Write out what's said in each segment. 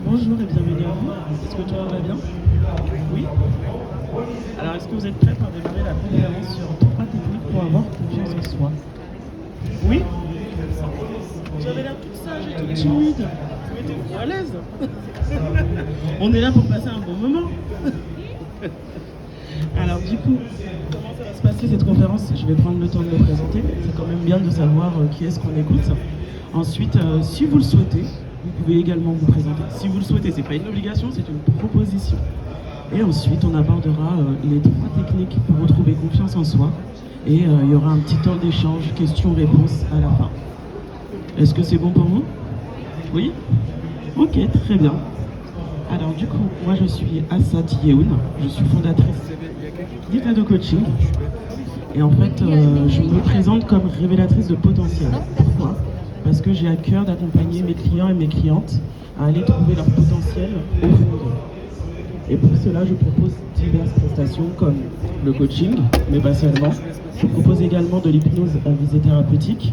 Bonjour et bienvenue à vous. Est-ce que tout le monde va bien? Oui. Alors, est-ce que vous êtes prêts pour démarrer la conférence sur 3 techniques pour avoir confiance en soi? Oui. Vous avez l'air toute sage et toute timide. Mettez-vous à l'aise. On est là pour passer un bon moment. Alors, du coup, comment ça va se passer cette conférence? Je vais prendre le temps de me présenter. C'est quand même bien de savoir qui est-ce qu'on écoute. Ensuite, si vous le souhaitez, vous pouvez également vous présenter. Si vous le souhaitez, c'est pas une obligation, c'est une proposition. Et ensuite, on abordera les 3 techniques pour retrouver confiance en soi. Et il y aura un petit temps d'échange, questions-réponses à la fin. Est-ce que c'est bon pour vous? Oui? Ok, très bien. Alors du coup, moi je suis Assad Yehoun, je suis fondatrice d'Itado Coaching. Et en fait, je me présente comme révélatrice de potentiel. Pourquoi? Parce que j'ai à cœur d'accompagner mes clients et mes clientes à aller trouver leur potentiel au fond d'eux. Et pour cela, je propose diverses prestations comme le coaching, mais pas seulement. Je propose également de l'hypnose à visée thérapeutique.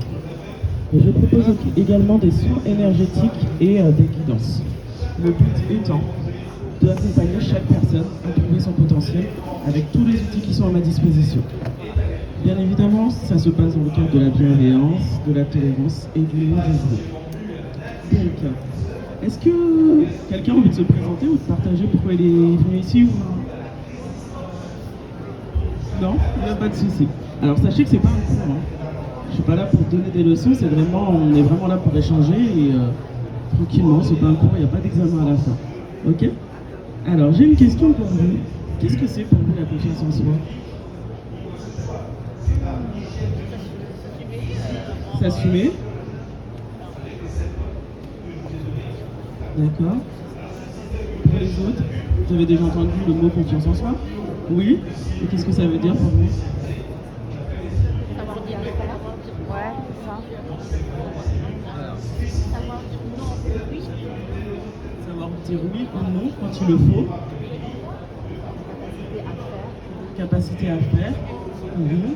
Et je propose également des soins énergétiques et des guidances. Le but étant d'accompagner chaque personne à trouver son potentiel avec tous les outils qui sont à ma disposition. Bien évidemment, ça se passe dans le cadre de la bienveillance, de la tolérance et du non-jugement. Donc, est-ce que quelqu'un a envie de se présenter ou de partager pourquoi il est venu ici ou... Non, il n'y a pas de souci. Alors sachez que c'est pas un cours. Je suis pas là pour donner des leçons, on est vraiment là pour échanger et tranquillement, c'est pas un cours, il n'y a pas d'examen à la fin. Ok? Alors j'ai une question pour vous. Qu'est-ce que c'est pour vous la confiance en soi? S'assumer. D'accord. Pour les autres, vous avez déjà entendu le mot confiance en soi? Oui. Et qu'est-ce que ça veut dire pour vous? Savoir dire ouais, c'est ça. Savoir dire non, oui. Savoir dire oui ou non quand il le faut. Capacité à faire. Capacité à faire. Mhm.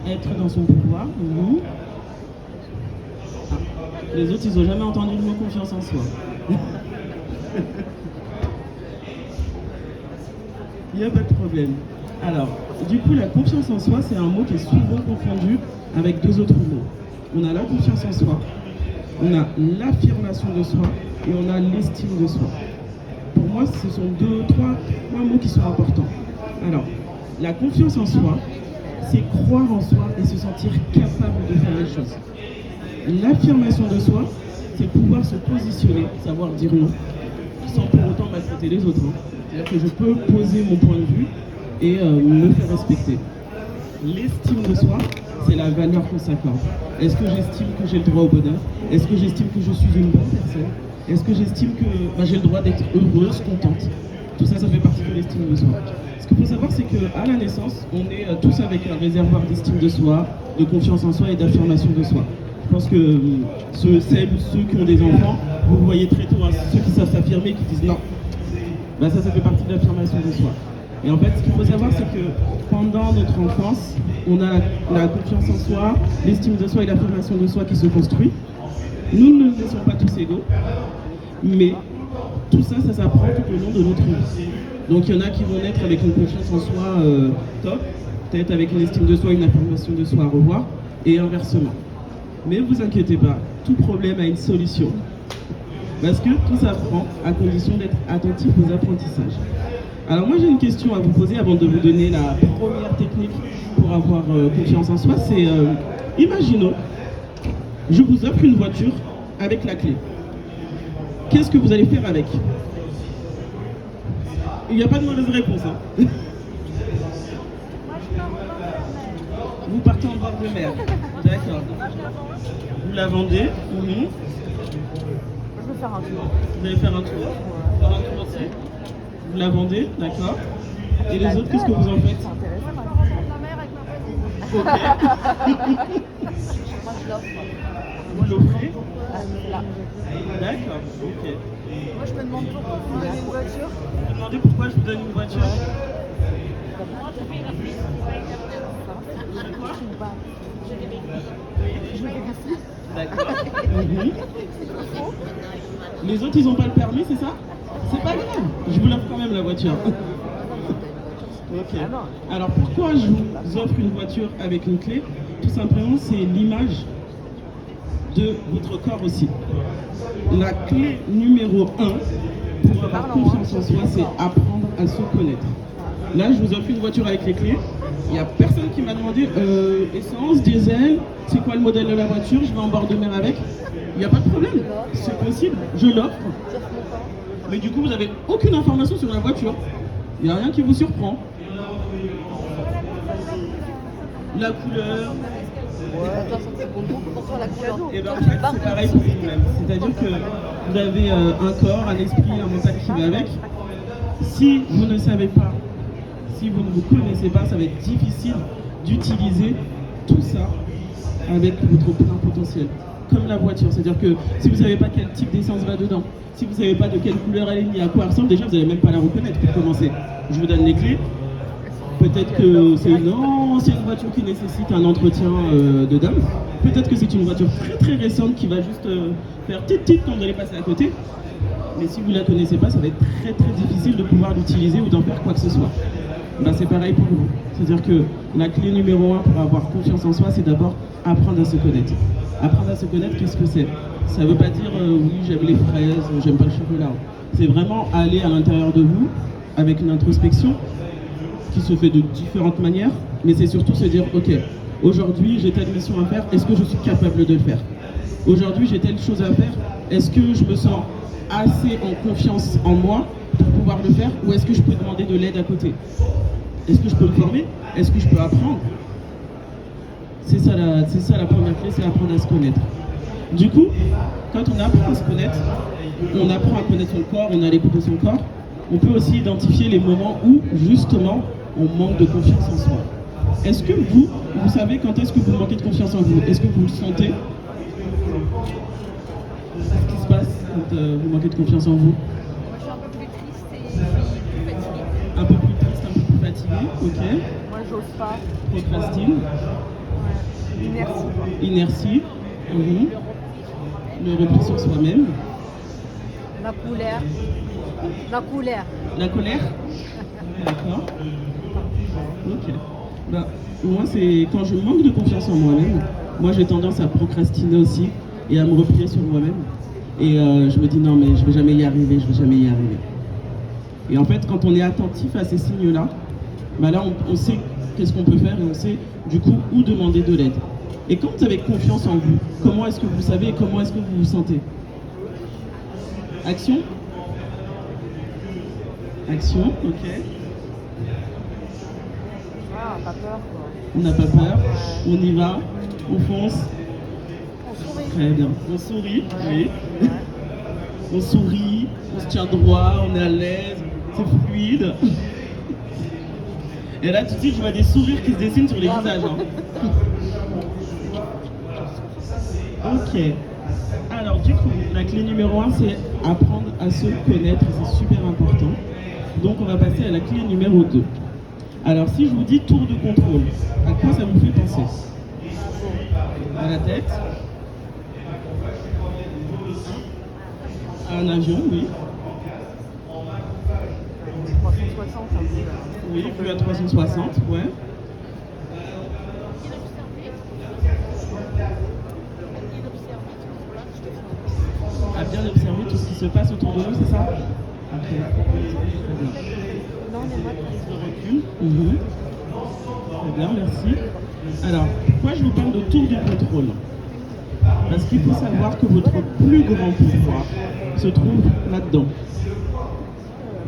Être dans son pouvoir. Mhm. Ah. Les autres, ils n'ont jamais entendu le mot confiance en soi. Il n'y a pas de problème. Alors, du coup, la confiance en soi, c'est un mot qui est souvent confondu avec 2 autres mots. On a la confiance en soi, on a l'affirmation de soi et on a l'estime de soi. Pour moi, ce sont trois mots qui sont importants. Alors, la confiance en soi, c'est croire en soi et se sentir capable de faire les choses. L'affirmation de soi, c'est pouvoir se positionner, savoir dire non, sans pour autant maltraiter les autres. C'est-à-dire que je peux poser mon point de vue et me faire respecter. L'estime de soi, c'est la valeur qu'on s'accorde. Est-ce que j'estime que j'ai le droit au bonheur? Est-ce que j'estime que je suis une bonne personne? Est-ce que j'estime que j'ai le droit d'être heureuse, contente? Tout ça, ça fait partie de l'estime de soi. Ce qu'il faut savoir, c'est qu'à la naissance, on est tous avec un réservoir d'estime de soi, de confiance en soi et d'affirmation de soi. Je pense que ceux qui ont des enfants, vous voyez très tôt, ceux qui savent s'affirmer, qui disent non. Ça fait partie de l'affirmation de soi. Et en fait, ce qu'il faut savoir, c'est que pendant notre enfance, on a la confiance en soi, l'estime de soi et l'affirmation de soi qui se construit. Nous ne sommes pas tous égaux, mais tout ça, ça s'apprend tout au long de notre vie. Donc il y en a qui vont naître avec une confiance en soi top, peut-être avec une estime de soi, une affirmation de soi à revoir, et inversement. Mais vous inquiétez pas, tout problème a une solution. Parce que tout s'apprend à condition d'être attentif aux apprentissages. Alors moi j'ai une question à vous poser avant de vous donner la première technique pour avoir confiance en soi. C'est, imaginons, je vous offre une voiture avec la clé. Qu'est-ce que vous allez faire avec? Il n'y a pas de mauvaise réponse. Vous partez en bord de mer. D'accord. Vous la vendez. Je vais faire un tour. Vous allez faire un tour. Faire un tour aussi. Vous la vendez, d'accord. Et les autres, qu'est-ce que vous en faites? C'est intéressant. La mer avec ma voisine. Moi, je l'offre. Vous l'offrez? Là. D'accord, ok. Moi, je me demande pourquoi vous me donnez une voiture. Vous me demandez pourquoi je vous donne une voiture? Je vais vérifier. D'accord. Mhm. Les autres, ils n'ont pas le permis, c'est ça? C'est pas grave, je vous l'offre quand même la voiture. Ok. Alors pourquoi je vous offre une voiture avec une clé? Tout simplement, c'est l'image de votre corps aussi. La clé numéro 1 pour avoir confiance en soi, c'est apprendre à se connaître. Là, je vous offre une voiture avec les clés. Il n'y a personne qui m'a demandé essence, diesel, c'est quoi le modèle de la voiture, je vais en bord de mer avec. Il n'y a pas de problème, c'est possible, je l'offre. Mais du coup, vous n'avez aucune information sur la voiture. Il n'y a rien qui vous surprend. La couleur. Et ben en fait, c'est pareil pour vous-même. C'est-à-dire que vous avez un corps, un esprit, un mental qui va avec. Si vous ne savez pas, si vous ne vous connaissez pas, ça va être difficile d'utiliser tout ça avec votre plein potentiel. Comme la voiture, c'est-à-dire que si vous ne savez pas quel type d'essence va dedans, si vous ne savez pas de quelle couleur elle est ni à quoi elle ressemble, déjà vous n'allez même pas la reconnaître pour commencer. Je vous donne les clés. Peut-être que c'est une ancienne voiture qui nécessite un entretien de dame. Peut-être que c'est une voiture très très récente qui va juste faire tit quand vous allez passer à côté. Mais si vous ne la connaissez pas, ça va être très très difficile de pouvoir l'utiliser ou d'en faire quoi que ce soit. Ben, c'est pareil pour vous. C'est-à-dire que la clé numéro 1 pour avoir confiance en soi, c'est d'abord apprendre à se connaître. Apprendre à se connaître, qu'est-ce que c'est? Ça ne veut pas dire oui, j'aime les fraises, j'aime pas le chocolat. C'est vraiment aller à l'intérieur de vous avec une introspection qui se fait de différentes manières, mais c'est surtout se dire, ok, aujourd'hui j'ai telle mission à faire, est-ce que je suis capable de le faire? Aujourd'hui j'ai telle chose à faire, est-ce que je me sens assez en confiance en moi pour pouvoir le faire, ou est-ce que je peux demander de l'aide à côté? Est-ce que je peux me former? Est-ce que je peux apprendre? C'est ça la première clé, c'est apprendre à se connaître. Du coup, quand on apprend à se connaître, on apprend à connaître son corps, on a l'écoute de son corps, on peut aussi identifier les moments où, justement, on manque de confiance en soi. Est-ce que vous savez quand est-ce que vous manquez de confiance en vous? Est-ce que vous le sentez? Qu'est-ce qui se passe quand vous manquez de confiance en vous? Moi, je suis un peu plus triste et plus fatiguée. Un peu plus triste, un peu plus fatigué, ok. Moi, j'ose pas. Procrastine. Ouais. Inertie. Inertie. Mhm. Le repli sur soi-même. La couleur. La couleur. La colère. D'accord. Ok. Bah, moi, c'est quand je manque de confiance en moi-même, moi j'ai tendance à procrastiner aussi et à me replier sur moi-même. Et je me dis non, mais je vais jamais y arriver, je vais jamais y arriver. Et en fait, quand on est attentif à ces signes-là, bah là, on sait qu'est-ce qu'on peut faire et on sait du coup où demander de l'aide. Et quand vous avez confiance en vous, comment est-ce que vous savez et comment est-ce que vous vous sentez? Action? Action, ok. Ah, pas peur, quoi. On n'a pas peur, on y va, on fonce. On sourit. Très bien. On sourit, oui. Ouais. On sourit, on se tient droit, on est à l'aise, c'est fluide. Et là, tout de suite, je vois des sourires qui se dessinent sur les visages. Hein. Ok. Alors, du coup, la clé numéro 1, c'est apprendre à se connaître, et c'est super important. Donc, on va passer à la clé numéro 2. Alors, si je vous dis tour de contrôle, à quoi ça vous fait penser? À la tête? À un avion, oui. 360, un peu. Oui, plus à 360, ouais. À bien observer tout ce qui se passe autour de nous, c'est ça? Ok. Non, mais moi, Recul. Mhm. Très bien, merci. Alors, pourquoi je vous parle de tour de contrôle? Parce qu'il faut savoir que votre plus grand pouvoir se trouve là-dedans.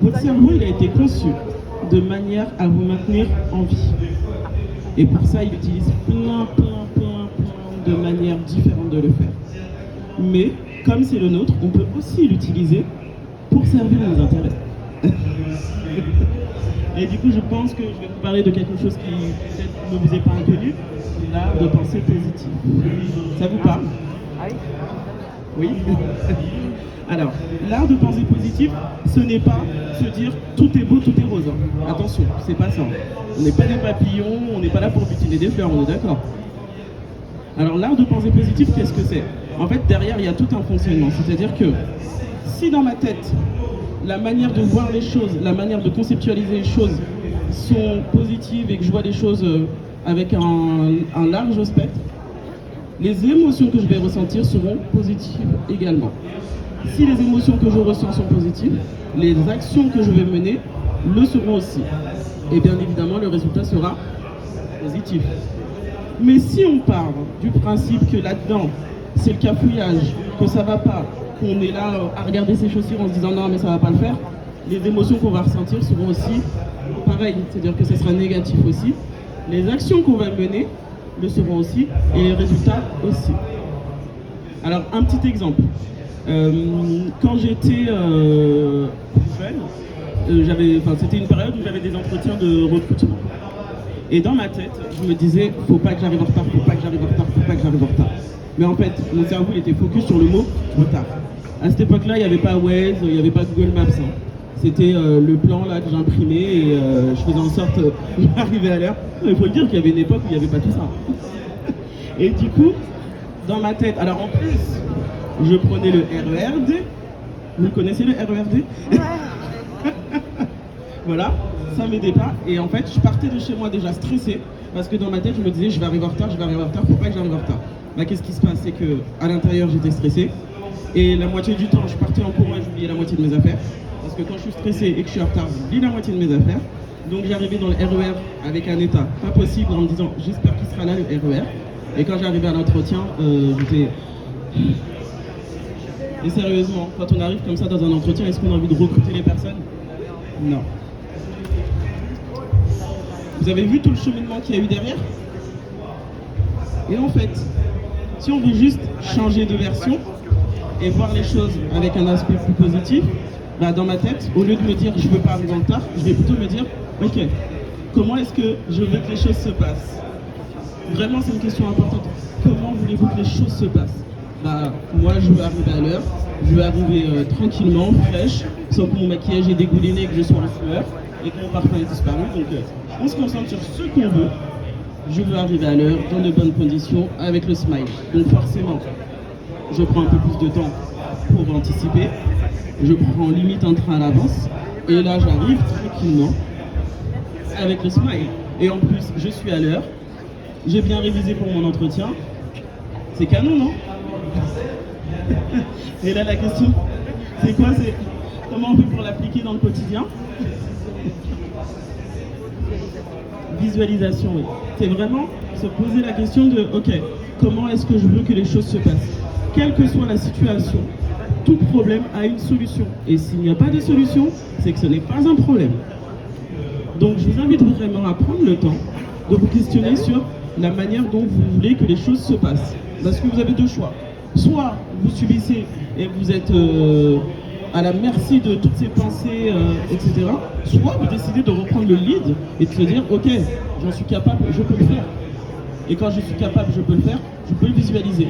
Votre cerveau, il a été conçu de manière à vous maintenir en vie. Et pour ça, il utilise plein de manières différentes de le faire. Mais, comme c'est le nôtre, on peut aussi l'utiliser pour servir nos intérêts. Et du coup, je pense que je vais vous parler de quelque chose qui peut-être ne vous est pas inconnu, l'art de pensée positive. Ça vous parle? Ah oui? Oui. Alors, l'art de pensée positive, ce n'est pas se dire tout est beau, tout est rose. Attention, c'est pas ça. On n'est pas des papillons, on n'est pas là pour butiner des fleurs, on est d'accord? Alors l'art de penser positif, qu'est-ce que c'est? En fait, derrière, il y a tout un fonctionnement. C'est-à-dire que si dans ma tête, la manière de voir les choses, la manière de conceptualiser les choses sont positives et que je vois les choses avec un large spectre, les émotions que je vais ressentir seront positives également. Si les émotions que je ressens sont positives, les actions que je vais mener le seront aussi. Et bien évidemment, le résultat sera positif. Mais si on part du principe que là-dedans, c'est le cafouillage, que ça va pas, qu'on est là à regarder ses chaussures en se disant non mais ça va pas le faire, les émotions qu'on va ressentir seront aussi pareilles, c'est-à-dire que ça sera négatif aussi. Les actions qu'on va mener le seront aussi et les résultats aussi. Alors un petit exemple. Quand j'étais jeune, c'était une période où j'avais des entretiens de recrutement. Et dans ma tête, je me disais, faut pas que j'arrive en retard, faut pas que j'arrive en retard, faut pas que j'arrive en retard. Mais en fait, mon cerveau il était focus sur le mot retard. À cette époque-là, il n'y avait pas Waze, il n'y avait pas Google Maps. Hein. C'était le plan là que j'imprimais et je faisais en sorte d'arriver à l'heure. Il faut le dire qu'il y avait une époque où il n'y avait pas tout ça. Et du coup, dans ma tête, alors en plus, je prenais le RERD. Vous connaissez le RERD? Voilà, ça m'aidait pas. Et en fait, je partais de chez moi déjà stressé parce que dans ma tête, je me disais, je vais arriver en retard, faut pas que j'arrive en retard. Bah, qu'est-ce qui se passe? C'est que à l'intérieur, j'étais stressé. Et la moitié du temps, je partais en courant et j'oubliais la moitié de mes affaires. Parce que quand je suis stressé et que je suis en retard, j'oublie la moitié de mes affaires. Donc j'arrivais dans le RER avec un état pas possible en me disant, j'espère qu'il sera là le RER. Et quand j'arrivais à l'entretien, j'étais... Et sérieusement, quand on arrive comme ça dans un entretien, est-ce qu'on a envie de recruter les personnes? Non. Vous avez vu tout le cheminement qu'il y a eu derrière? Et en fait, si on veut juste changer de version et voir les choses avec un aspect plus positif, bah dans ma tête, au lieu de me dire je veux pas arriver en retard, je vais plutôt me dire ok, comment est-ce que je veux que les choses se passent? Vraiment, c'est une question importante. Comment voulez-vous que les choses se passent? Bah, moi, je veux arriver à l'heure, je veux arriver tranquillement, fraîche, sans que mon maquillage est dégouliné, que je sois en sueur et que mon parfum ait disparu. Donc, on se concentre sur ce qu'on veut. Je veux arriver à l'heure, dans de bonnes conditions, avec le smile. Donc, forcément, je prends un peu plus de temps pour anticiper. Je prends limite un train à l'avance. Et là, j'arrive tranquillement avec le smile. Et en plus, je suis à l'heure. J'ai bien révisé pour mon entretien. C'est canon, non? Et là, la question, c'est quoi? C'est comment on fait pour l'appliquer dans le quotidien? Visualisation, oui. C'est vraiment se poser la question de, ok, comment est-ce que je veux que les choses se passent? Quelle que soit la situation, tout problème a une solution. Et s'il n'y a pas de solution, c'est que ce n'est pas un problème. Donc, je vous invite vraiment à prendre le temps de vous questionner sur la manière dont vous voulez que les choses se passent. Parce que vous avez deux choix. Soit vous subissez et vous êtes à la merci de toutes ces pensées, etc. Soit vous décidez de reprendre le lead et de se dire, ok, j'en suis capable, je peux le faire. Et quand je suis capable, je peux le faire, je peux le visualiser.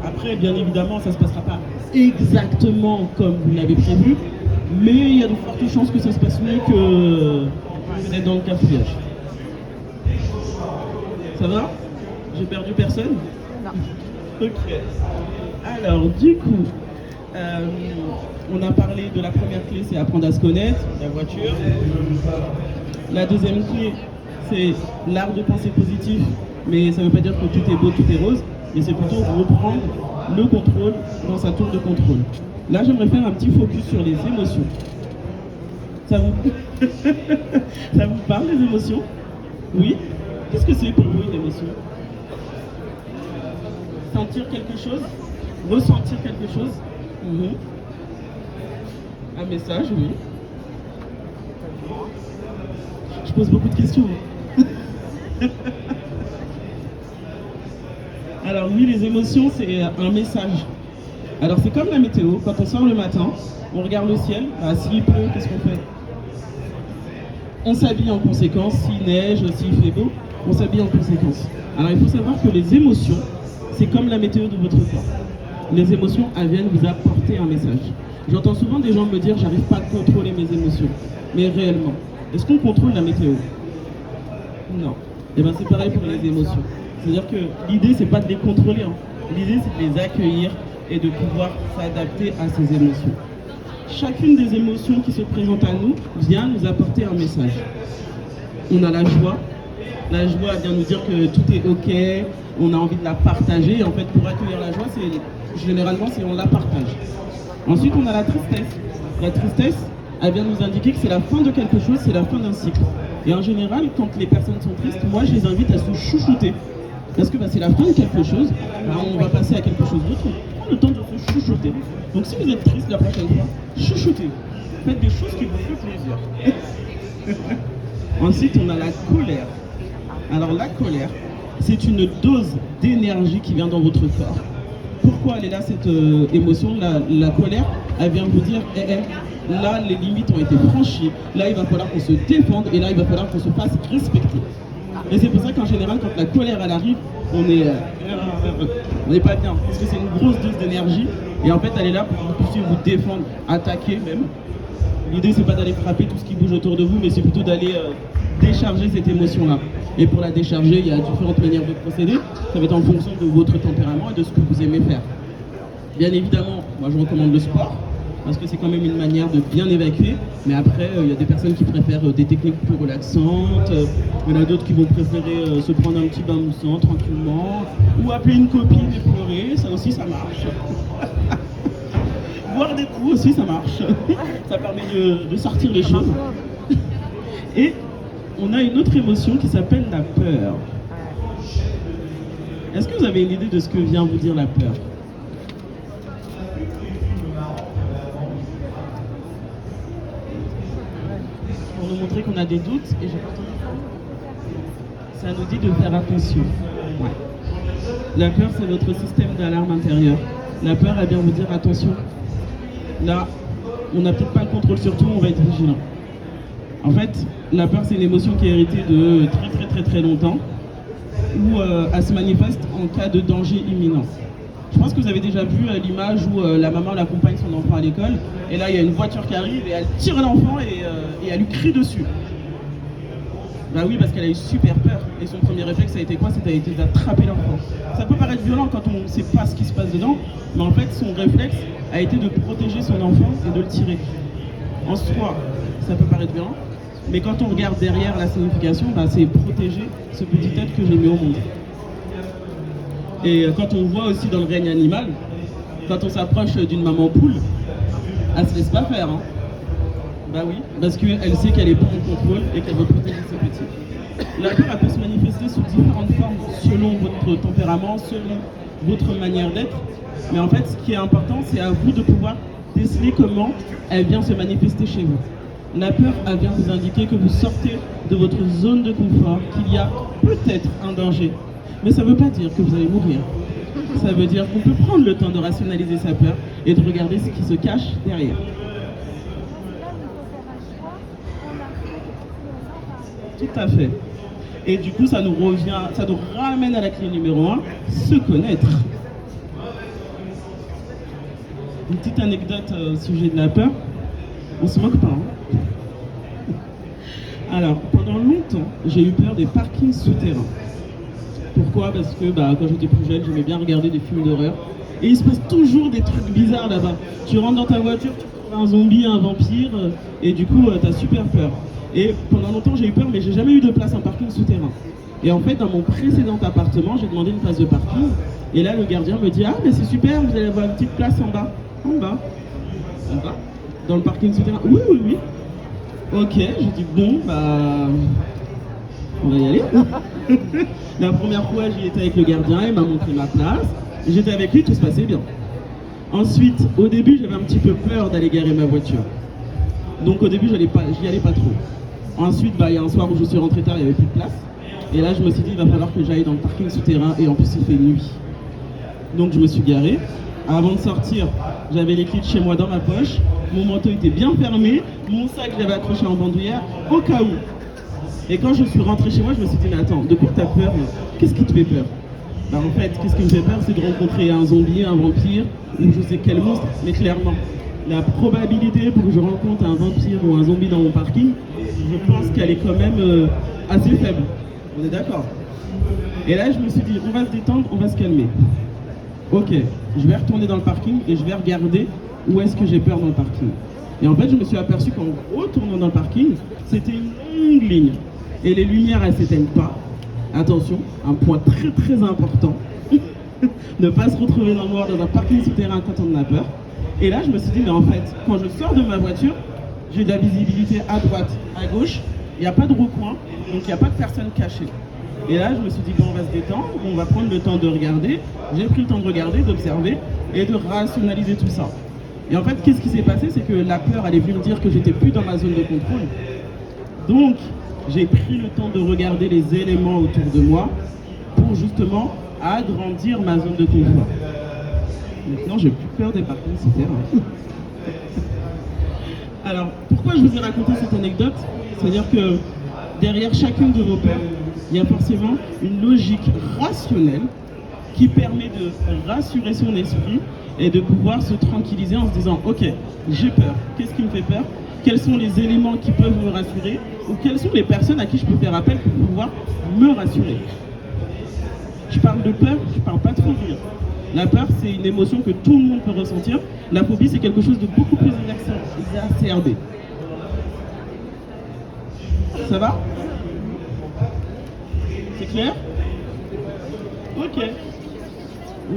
Après, bien évidemment, ça ne se passera pas exactement comme vous l'avez prévu, mais il y a de fortes chances que ça se passe mieux que vous êtes dans le cafouillage. Ça va? J'ai perdu personne? Non. Ok. Alors, du coup, on a parlé de la première clé, c'est apprendre à se connaître, la voiture. La deuxième clé, c'est l'art de penser positif, mais ça ne veut pas dire que tout est beau, tout est rose, mais c'est plutôt reprendre le contrôle dans sa tour de contrôle. Là, j'aimerais faire un petit focus sur les émotions. Ça vous, ça vous parle, les émotions? Oui? Qu'est-ce que c'est pour vous une émotion? Sentir quelque chose? Ressentir quelque chose? Un message, oui. Je pose beaucoup de questions. Alors oui, les émotions, c'est un message. Alors c'est comme la météo, quand on sort le matin, on regarde le ciel, bah, s'il pleut, qu'est-ce qu'on fait? On s'habille en conséquence, s'il neige, s'il fait beau, on s'habille en conséquence. Alors il faut savoir que les émotions, c'est comme la météo de votre corps. Les émotions, elles viennent vous apporter un message. J'entends souvent des gens me dire, j'arrive pas à contrôler mes émotions. Mais réellement, est-ce qu'on contrôle la météo? Non. Et bien c'est pareil pour les émotions. C'est-à-dire que l'idée, c'est pas de les contrôler, hein. L'idée, c'est de les accueillir et de pouvoir s'adapter à ces émotions. Chacune des émotions qui se présentent à nous vient nous apporter un message. On a la joie. La joie vient nous dire que tout est ok, on a envie de la partager. Et en fait, pour accueillir la joie, généralement, c'est on la partage. Ensuite, on a la tristesse. La tristesse, elle vient nous indiquer que c'est la fin de quelque chose, c'est la fin d'un cycle. Et en général, quand les personnes sont tristes, moi, je les invite à se chouchouter. Parce que c'est la fin de quelque chose, on va passer à quelque chose d'autre. Prends le temps de se chouchouter. Donc si vous êtes triste la prochaine fois, chouchoutez. Faites des choses qui vous font plaisir. Ensuite, on a la colère. Alors la colère, c'est une dose d'énergie qui vient dans votre corps. Pourquoi elle est là, cette émotion, la colère? Elle vient vous dire, là, les limites ont été franchies, là, il va falloir qu'on se défende, et là, il va falloir qu'on se fasse respecter. Et c'est pour ça qu'en général, quand la colère, elle arrive, on n'est pas bien, parce que c'est une grosse dose d'énergie, et en fait, elle est là pour que vous puissiez vous défendre, attaquer même. L'idée, c'est pas d'aller frapper tout ce qui bouge autour de vous, mais c'est plutôt d'aller décharger cette émotion-là. Et pour la décharger, il y a différentes manières de procéder. Ça va être en fonction de votre tempérament et de ce que vous aimez faire. Bien évidemment, moi je recommande le sport, parce que c'est quand même une manière de bien évacuer. Mais après, il y a des personnes qui préfèrent des techniques plus relaxantes. Il y en a d'autres qui vont préférer se prendre un petit bain moussant tranquillement. Ou appeler une copine et pleurer, ça aussi ça marche. Boire des coups aussi ça marche. Ça permet de sortir les choses. Et on a une autre émotion qui s'appelle la peur. Est-ce que vous avez une idée de ce que vient vous dire la peur? Pour nous montrer qu'on a des doutes, et ça nous dit de faire attention. Ouais. La peur, c'est notre système d'alarme intérieur. La peur, elle vient vous dire attention. Là, on n'a peut-être pas le contrôle sur tout, on va être vigilant. En fait, la peur, c'est une émotion qui est héritée de très longtemps, où elle se manifeste en cas de danger imminent. Je pense que vous avez déjà vu l'image où la maman l'accompagne son enfant à l'école, et là il y a une voiture qui arrive et elle tire l'enfant et elle lui crie dessus. Bah oui, parce qu'elle a eu super peur, et son premier réflexe ça a été quoi? C'était d'attraper l'enfant. Ça peut paraître violent quand on ne sait pas ce qui se passe dedans, mais en fait son réflexe a été de protéger son enfant et de le tirer. En soi, ça peut paraître violent, mais quand on regarde derrière la signification, c'est protéger ce petit être que j'ai mis au monde. Et quand on voit aussi dans le règne animal, quand on s'approche d'une maman poule, elle se laisse pas faire. Hein. Bah oui, parce qu'elle sait qu'elle est pas en contrôle et qu'elle veut protéger ses petits. La peur, elle peut se manifester sous différentes formes selon votre tempérament, selon votre manière d'être. Mais en fait, ce qui est important, c'est à vous de pouvoir déceler comment elle vient se manifester chez vous. La peur, elle vient vous indiquer que vous sortez de votre zone de confort, qu'il y a peut-être un danger. Mais ça ne veut pas dire que vous allez mourir. Ça veut dire qu'on peut prendre le temps de rationaliser sa peur et de regarder ce qui se cache derrière. Tout à fait. Et du coup, ça nous ramène à la clé numéro 1, se connaître. Une petite anecdote au sujet de la peur. On se moque pas, hein. Alors, pendant longtemps, j'ai eu peur des parkings souterrains. Pourquoi? Parce que quand j'étais plus jeune, j'aimais bien regarder des films d'horreur. Et il se passe toujours des trucs bizarres là-bas. Tu rentres dans ta voiture, tu trouves un zombie, un vampire, et du coup, t'as super peur. Et pendant longtemps, j'ai eu peur, mais j'ai jamais eu de place en parking souterrain. Et en fait, dans mon précédent appartement, j'ai demandé une place de parking. Et là, le gardien me dit « Ah, mais c'est super, vous allez avoir une petite place en bas. » En bas. En bas. Dans le parking souterrain. Oui, oui, oui. Ok, j'ai dit bon, on va y aller. La première fois, j'y étais avec le gardien, il m'a montré ma place. J'étais avec lui, tout se passait bien. Ensuite, au début, j'avais un petit peu peur d'aller garer ma voiture. Donc au début, j'y allais pas trop. Ensuite, il y a un soir où je suis rentré tard, il n'y avait plus de place. Et là, je me suis dit, il va falloir que j'aille dans le parking souterrain, et en plus, il fait nuit. Donc je me suis garé. Avant de sortir, j'avais les clés de chez moi dans ma poche. Mon manteau était bien fermé. Mon sac, je l'avais accroché en bandoulière, au cas où. Et quand je suis rentré chez moi, je me suis dit, mais attends, de quoi t'as peur? Qu'est-ce qui te fait peur? En fait, qu'est-ce qui me fait peur, c'est de rencontrer un zombie, un vampire, ou je sais quel monstre, mais clairement, la probabilité pour que je rencontre un vampire ou un zombie dans mon parking, je pense qu'elle est quand même assez faible. On est d'accord? Et là, je me suis dit, on va se détendre, on va se calmer. Ok, je vais retourner dans le parking et je vais regarder où est-ce que j'ai peur dans le parking. Et en fait, je me suis aperçu qu'en retournant dans le parking, c'était une longue ligne. Et les lumières, elles ne s'éteignent pas. Attention, un point très très important. Ne pas se retrouver dans le noir dans un parking souterrain quand on en a peur. Et là, je me suis dit, mais en fait, quand je sors de ma voiture, j'ai de la visibilité à droite, à gauche. Il n'y a pas de recoin, donc il n'y a pas de personne cachée. Et là, je me suis dit, bon, on va se détendre, on va prendre le temps de regarder. J'ai pris le temps de regarder, d'observer et de rationaliser tout ça. Et en fait, qu'est-ce qui s'est passé? C'est que la peur, elle est venue me dire que j'étais plus dans ma zone de contrôle. Donc, j'ai pris le temps de regarder les éléments autour de moi pour justement agrandir ma zone de confort. Maintenant, j'ai plus peur des parkings souterrains. Alors, pourquoi je vous ai raconté cette anecdote? C'est-à-dire que derrière chacune de vos peurs, il y a forcément une logique rationnelle qui permet de rassurer son esprit et de pouvoir se tranquilliser en se disant « Ok, j'ai peur. Qu'est-ce qui me fait peur? Quels sont les éléments qui peuvent me rassurer? Ou quelles sont les personnes à qui je peux faire appel pour pouvoir me rassurer ?» Je parle de peur, je ne parle pas de phobie. La peur, c'est une émotion que tout le monde peut ressentir. La phobie, c'est quelque chose de beaucoup plus exacerbé. Ça va? C'est clair? Ok.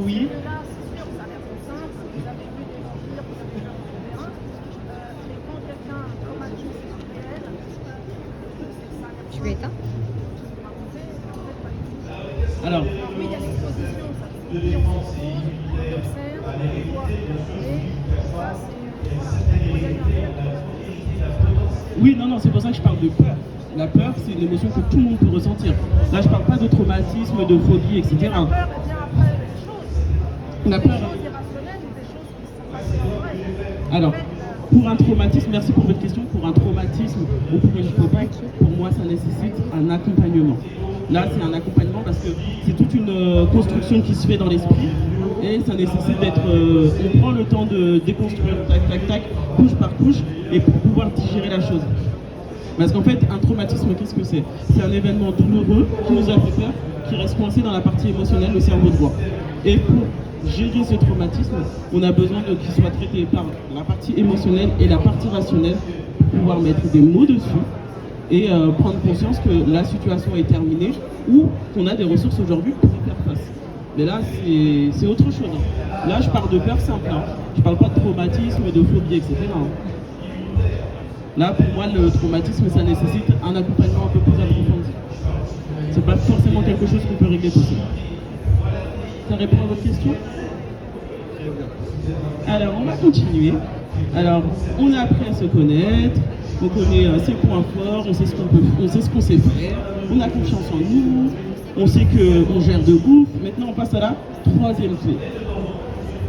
Oui. Là, c'est sûr, ça a l'air plus simple. Vous avez vu des vampires, vous avez vu des terrain. Mais quand quelqu'un a un traumatisme réel, ça a l'air Tu éteins? Alors, oui, il y a l'exposition, ça fait dire, on observe, on voit, et ça, c'est. Voilà, il y a eu un réel traumatisme. oui, non, c'est pour ça que je parle de peur. La peur, c'est une émotion que tout le monde peut ressentir. Là, je parle pas de traumatisme, de phobie, etc. Et la peur, elle vient après les choses. La Des peur. choses irrationnelles ou des choses qui sont passées en vrai. Alors, pour un traumatisme, merci pour votre question, pour un traumatisme ou pour une phobie, pour moi, ça nécessite un accompagnement. Là, c'est un accompagnement parce que c'est toute une construction qui se fait dans l'esprit et ça nécessite d'être... on prend le temps de déconstruire, tac, tac, tac, couche par couche, et pour pouvoir digérer la chose. Parce qu'en fait, un traumatisme, qu'est-ce que c'est? C'est un événement douloureux qui nous a fait peur, qui reste coincé dans la partie émotionnelle, le cerveau droit. Et pour gérer ce traumatisme, on a besoin qu'il soit traité par la partie émotionnelle et la partie rationnelle pour pouvoir mettre des mots dessus et prendre conscience que la situation est terminée ou qu'on a des ressources aujourd'hui pour y faire face. Mais là, c'est autre chose. Là, je parle de peur simple. Je parle pas de traumatisme, de phobie, etc. Là, pour moi, le traumatisme, ça nécessite un accompagnement un peu plus approfondi. C'est pas forcément quelque chose qu'on peut régler tout seul. Ça répond à votre question? Alors, on va continuer. Alors, on a appris à se connaître, on connaît ses points forts, on sait ce qu'on peut, on sait ce qu'on sait faire, on a confiance en nous, on sait qu'on gère de ouf. Maintenant, on passe à la troisième clé.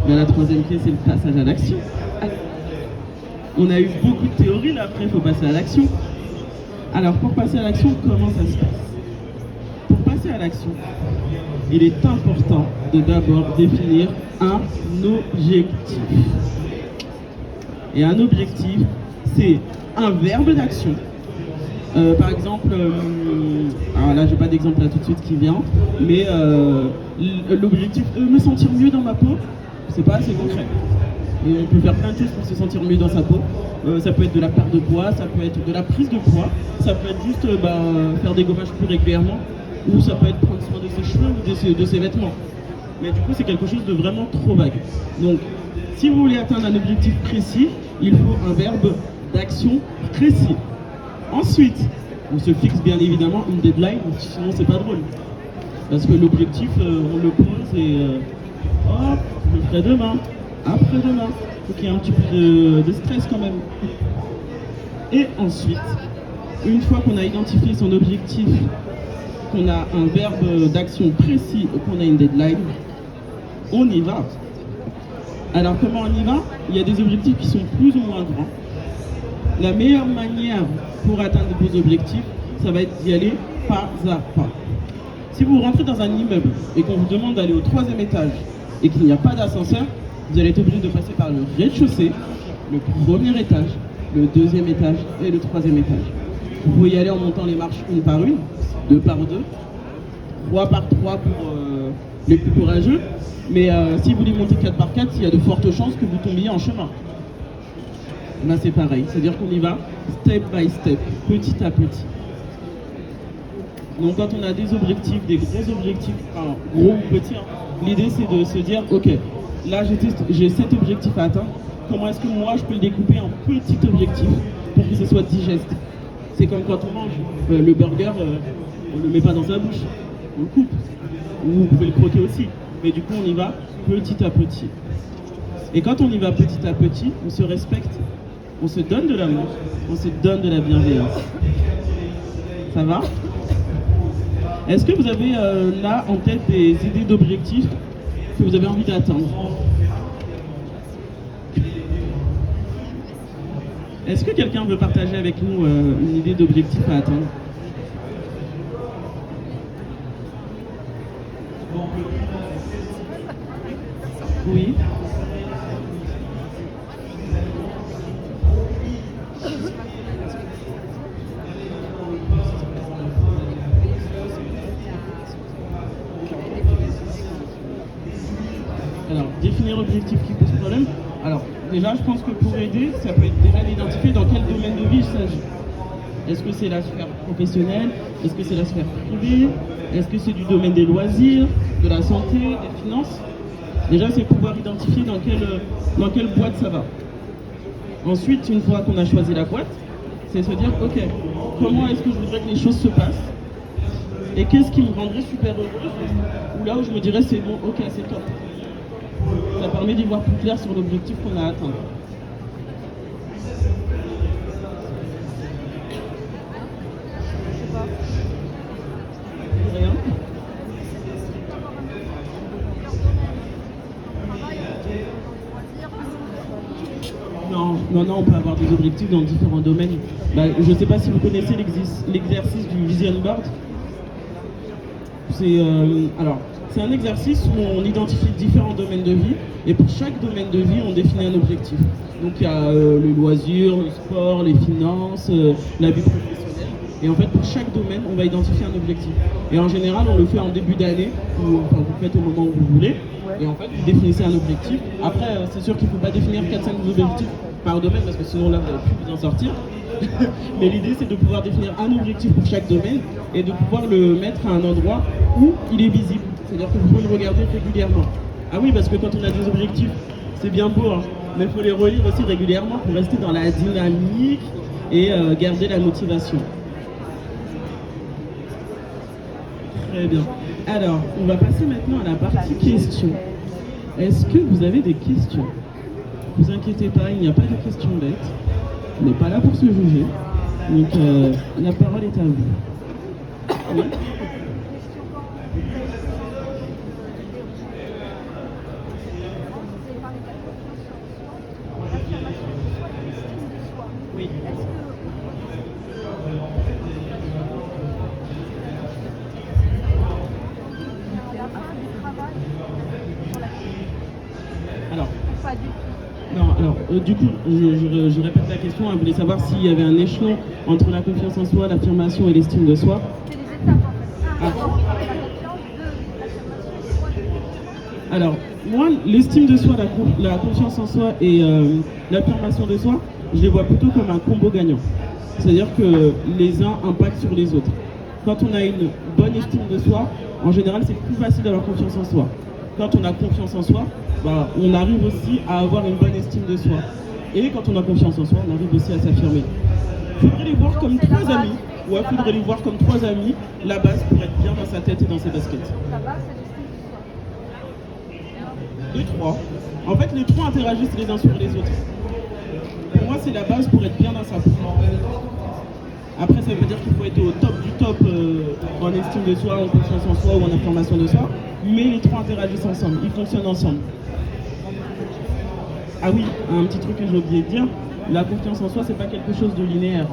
Ben, la troisième clé, c'est le passage à l'action. On a eu beaucoup de théories, là, après, il faut passer à l'action. Alors, pour passer à l'action, comment ça se passe? Pour passer à l'action, il est important de d'abord définir un objectif. Et un objectif, c'est un verbe d'action. Par exemple, alors là, j'ai pas d'exemple là tout de suite qui vient, mais l'objectif, me sentir mieux dans ma peau, c'est pas assez concret. Et on peut faire plein de choses pour se sentir mieux dans sa peau. Ça peut être de la perte de poids, ça peut être de la prise de poids, ça peut être juste faire des gommages plus régulièrement, ou ça peut être prendre soin de ses cheveux ou de ses vêtements. Mais du coup, c'est quelque chose de vraiment trop vague. Donc, si vous voulez atteindre un objectif précis, il faut un verbe d'action précis. Ensuite, on se fixe bien évidemment une deadline, sinon c'est pas drôle. Parce que l'objectif, on le pose et hop, je le ferai demain, après-demain. Il faut qu'il y ait un petit peu de stress quand même. Et ensuite, une fois qu'on a identifié son objectif, qu'on a un verbe d'action précis et qu'on a une deadline, on y va. Alors comment on y va? Il y a des objectifs qui sont plus ou moins grands. La meilleure manière pour atteindre vos objectifs, ça va être d'y aller pas à pas. Si vous rentrez dans un immeuble et qu'on vous demande d'aller au 3e étage et qu'il n'y a pas d'ascenseur, vous allez être obligé de passer par le rez-de-chaussée, le 1er étage, le 2e étage et le 3e étage. Vous pouvez y aller en montant les marches une par une, deux par deux, 3 par 3 pour les plus courageux. Mais si vous voulez monter 4 par 4, il y a de fortes chances que vous tombiez en chemin. Là, c'est pareil. C'est-à-dire qu'on y va step by step, petit à petit. Donc quand on a des objectifs, des gros objectifs, enfin, gros ou petits, hein, l'idée c'est de se dire, ok, là j'ai cet objectif à atteindre, comment est-ce que moi je peux le découper en petits objectifs pour que ce soit digeste. C'est comme quand on mange, le burger, on ne le met pas dans sa bouche, on le coupe, ou vous pouvez le croquer aussi, mais du coup on y va petit à petit. Et quand on y va petit à petit, on se respecte, on se donne de l'amour, on se donne de la bienveillance. Ça va ? Est-ce que vous avez là en tête des idées d'objectifs que vous avez envie d'atteindre? Est-ce que quelqu'un veut partager avec nous une idée d'objectif à atteindre? Oui. Alors, définir l'objectif qui pose problème. Alors, déjà, je pense que pour aider, ça peut être déjà d'identifier dans quel domaine de vie il s'agit. Est-ce que c'est la sphère professionnelle? Est-ce que c'est la sphère privée? Est-ce que c'est du domaine des loisirs, de la santé, des finances? Déjà, c'est pouvoir identifier dans quelle boîte ça va. Ensuite, une fois qu'on a choisi la boîte, c'est se dire, ok, comment est-ce que je voudrais que les choses se passent? Et qu'est-ce qui me rendrait super heureuse? Ou là où je me dirais, c'est bon, ok, c'est top. Ça permet d'y voir plus clair sur l'objectif qu'on a atteint. Rien. Non, on peut avoir des objectifs dans différents domaines. Je ne sais pas si vous connaissez l'exercice du vision board. C'est un exercice où on identifie différents domaines de vie et pour chaque domaine de vie, on définit un objectif. Donc il y a le loisir, le sport, les finances, la vie professionnelle. Et en fait, pour chaque domaine, on va identifier un objectif. Et en général, on le fait en début d'année, ou enfin, vous le faites au moment où vous voulez. Et en fait, vous définissez un objectif. Après, c'est sûr qu'il ne faut pas définir 4-5 objectifs par domaine parce que sinon là, vous n'allez plus vous en sortir. Mais l'idée, c'est de pouvoir définir un objectif pour chaque domaine et de pouvoir le mettre à un endroit où il est visible. C'est-à-dire que vous pouvez le regarder régulièrement. Ah oui, parce que quand on a des objectifs, c'est bien beau, hein, mais il faut les relire aussi régulièrement pour rester dans la dynamique et garder la motivation. Très bien. Alors, on va passer maintenant à la partie questions. Est-ce que vous avez des questions? Ne vous inquiétez pas, il n'y a pas de questions bêtes. On n'est pas là pour se juger. Donc, la parole est à vous. Oui. Oui. Alors, du coup, je répète la question. Elle voulait savoir s'il y avait un échelon entre la confiance en soi, l'affirmation et l'estime de soi. C'est les étapes en fait. Alors, moi, l'estime de soi, la confiance en soi et l'affirmation de soi, je les vois plutôt comme un combo gagnant. C'est-à-dire que les uns impactent sur les autres. Quand on a une bonne estime de soi, en général, c'est plus facile d'avoir confiance en soi. Quand on a confiance en soi, on arrive aussi à avoir une bonne estime de soi. Et quand on a confiance en soi, on arrive aussi à s'affirmer. Il faudrait les voir comme trois amis. Ouais, il faudrait les voir comme trois amis, la base pour être bien dans sa tête et dans ses baskets. La base, c'est l'estime de soi. Les trois. En fait, les trois interagissent les uns sur les autres. Pour moi, c'est la base pour être bien dans sa peau. Après, ça veut dire qu'il faut être au top du top en estime de soi, en confiance en soi ou en affirmation de soi. Mais les trois interagissent ensemble, ils fonctionnent ensemble. Ah oui, un petit truc que j'ai oublié de dire, la confiance en soi, c'est pas quelque chose de linéaire.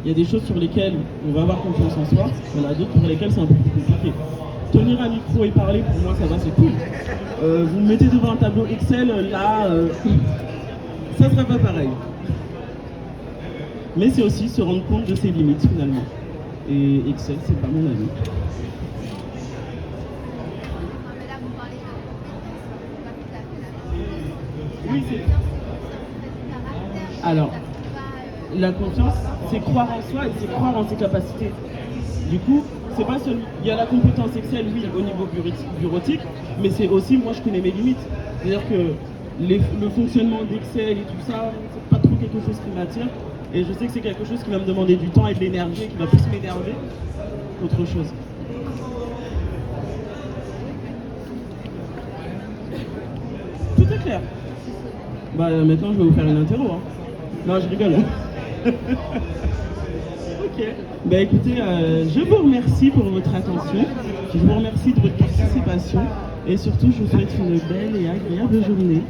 Il y a des choses sur lesquelles on va avoir confiance en soi, il y en a d'autres pour lesquelles c'est un peu plus compliqué. Tenir un micro et parler, pour moi, ça va, c'est cool. Vous me mettez devant un tableau Excel, là, ça sera pas pareil. Mais c'est aussi se rendre compte de ses limites, finalement. Et Excel, c'est pas mon avis. Oui, c'est... Alors, la confiance, c'est croire en soi et c'est croire en ses capacités. Du coup, c'est pas seulement... Il y a la compétence Excel, oui, au niveau bureautique, mais c'est aussi, moi, je connais mes limites. C'est-à-dire que le fonctionnement d'Excel et tout ça, c'est pas trop quelque chose qui m'attire. Et je sais que c'est quelque chose qui va me demander du temps et de l'énergie, et qui va plus m'énerver qu'autre chose. Tout est clair. Bah maintenant je vais vous faire une interro. Hein. Non, je rigole. Ok. Bah écoutez, je vous remercie pour votre attention. Je vous remercie de votre participation. Et surtout, je vous souhaite une belle et agréable journée.